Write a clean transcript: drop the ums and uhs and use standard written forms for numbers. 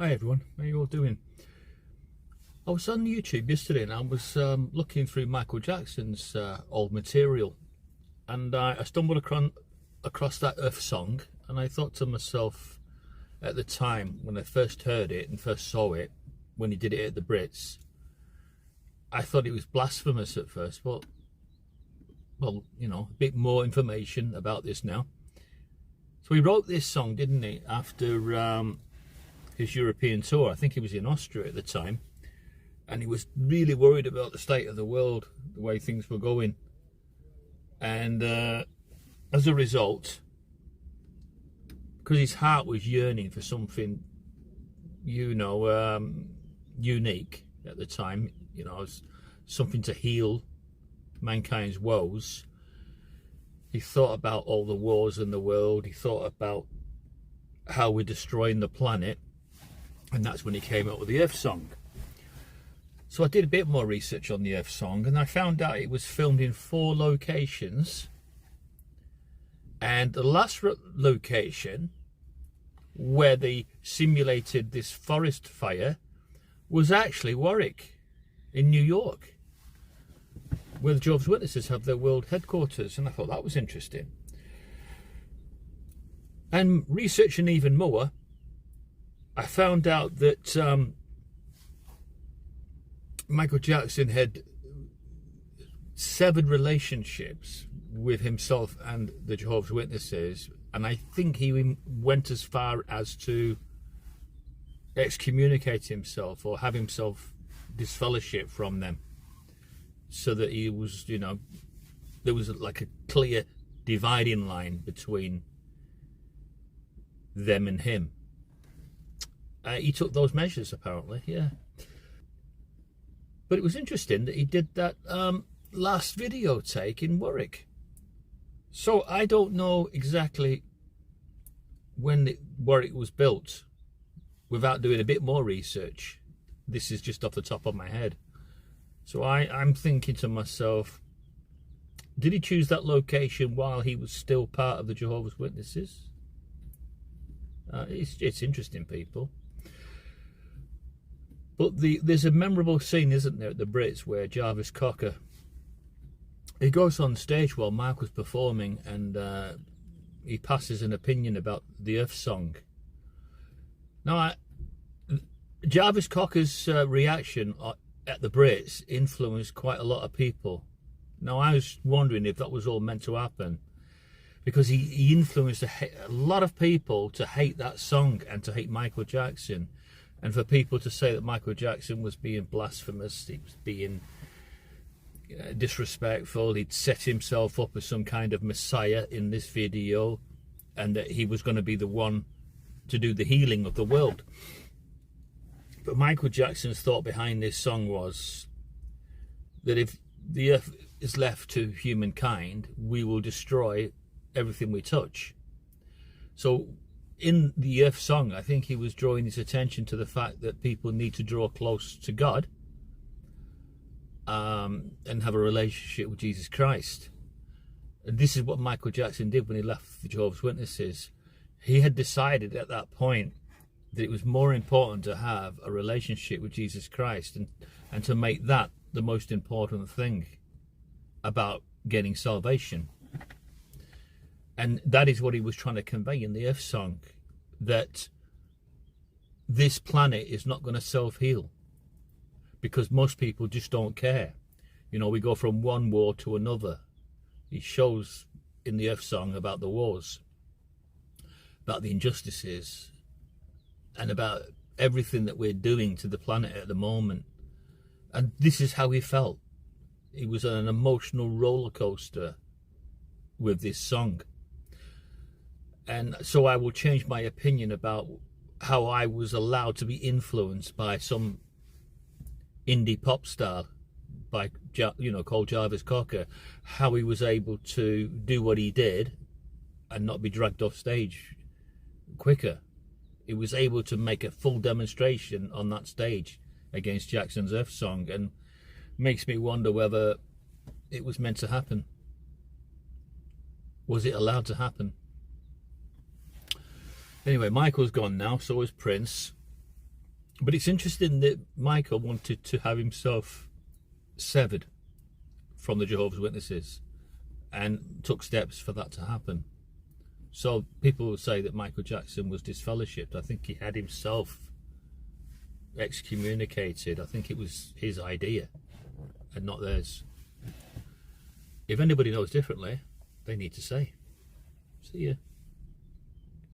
Hi everyone, how you all doing? I was on YouTube yesterday and I was looking through Michael Jackson's old material, and I stumbled across that Earth song, and I thought to myself at the time when I first heard it and first saw it, when he did it at the Brits, I thought it was blasphemous at first, but well, you know, a bit more information about this now. So he wrote this song, didn't he, after his European tour. I think he was in Austria at the time, and he was really worried about the state of the world, the way things were going, and as a result, because his heart was yearning for something, you know, unique at the time, you know, something to heal mankind's woes. He thought about all the wars in the world. He thought about how we're destroying the planet, and that's when he came up with the Earth song. So I did a bit more research on the Earth song, and I found out it was filmed in 4 locations, and the last location where they simulated this forest fire was actually Warwick in New York, where the Jehovah's Witnesses have their world headquarters. And I thought that was interesting. And researching even more, I found out that Michael Jackson had 7 relationships with himself and the Jehovah's Witnesses, and I think he went as far as to excommunicate himself or have himself disfellowship from them, so that he was, you know, there was like a clear dividing line between them and him. He took those measures, apparently, yeah. But it was interesting that he did that last video take in Warwick. So I don't know exactly when Warwick was built without doing a bit more research. This is just off the top of my head. So I'm thinking to myself, did he choose that location while he was still part of the Jehovah's Witnesses? It's interesting, people. But there's a memorable scene, isn't there, at the Brits, where Jarvis Cocker, he goes on stage while Mark was performing, and he passes an opinion about the Earth song. Now, Jarvis Cocker's reaction at the Brits influenced quite a lot of people. Now, I was wondering if that was all meant to happen, because he influenced a lot of people to hate that song and to hate Michael Jackson, and for people to say that Michael Jackson was being blasphemous, he was being disrespectful, he'd set himself up as some kind of messiah in this video, and that he was going to be the one to do the healing of the world. But Michael Jackson's thought behind this song was that if the earth is left to humankind, we will destroy everything we touch. So in the Earth song, I think he was drawing his attention to the fact that people need to draw close to God and have a relationship with Jesus Christ. And this is what Michael Jackson did when he left the Jehovah's Witnesses. He had decided at that point that it was more important to have a relationship with Jesus Christ and to make that the most important thing about getting salvation. And that is what he was trying to convey in the Earth song, that this planet is not going to self-heal, because most people just don't care. You know, we go from one war to another. He shows in the Earth song about the wars, about the injustices, and about everything that we're doing to the planet at the moment. And this is how he felt. He was on an emotional roller coaster with this song. And so I will change my opinion about how I was allowed to be influenced by some indie pop star, by, you know, called Jarvis Cocker, how he was able to do what he did and not be dragged off stage quicker. He was able to make a full demonstration on that stage against Jackson's Earth song, and makes me wonder whether it was meant to happen. Was it allowed to happen? Anyway, Michael's gone now, so is Prince. But it's interesting that Michael wanted to have himself severed from the Jehovah's Witnesses and took steps for that to happen. So people will say that Michael Jackson was disfellowshipped. I think he had himself excommunicated. I think it was his idea and not theirs. If anybody knows differently, they need to say. See ya.